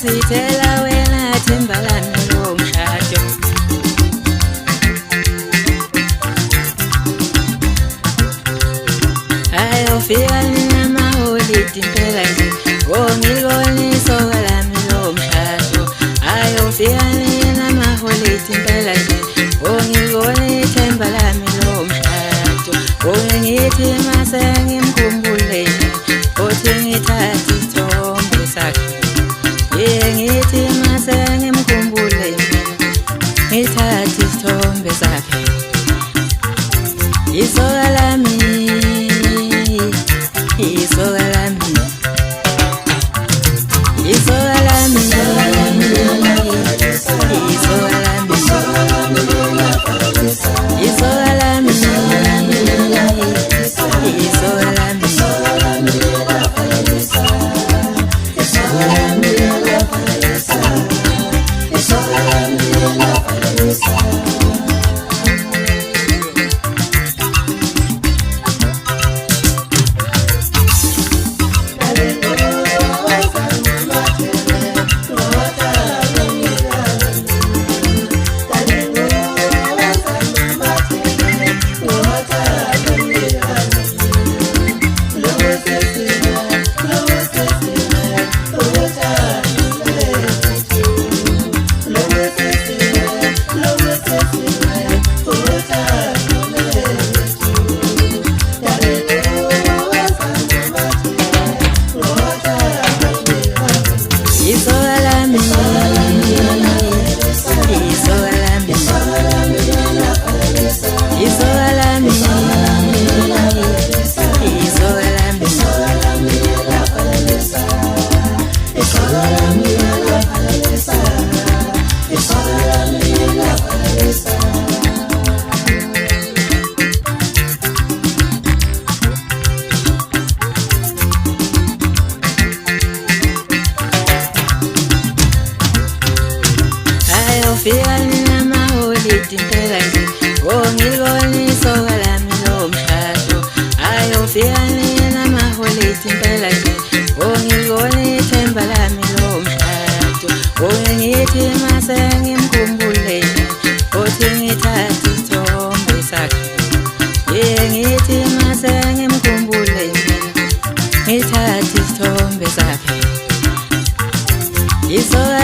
sithela wena themba lami lomshado. Ayofika namaholide impela nje ngilibone isoka lami lomshado. Ayofika namaholide impela nje ngilibone ithemba lami lomshado. Ngithi mase ngimkhumbule othi ngithathe isithombe sakhe. Ngithi mase ngimkhumbule ngithathe isithombe sakhe. Isoka lami, isoka lami, isoka lami, isoka lami, isoka lami, isoka lami, ayofika namaholide impela nje ngilibone isoka lami lomshado. Ayofika namaholide impela nje ngilibone ithemba lami lomshado. Ngithi mase ngimkhumbule othi ngithathe isithombe sakhe. Ngithi mase ngimkhumbule ngithathe isithombe sakhe. Isoka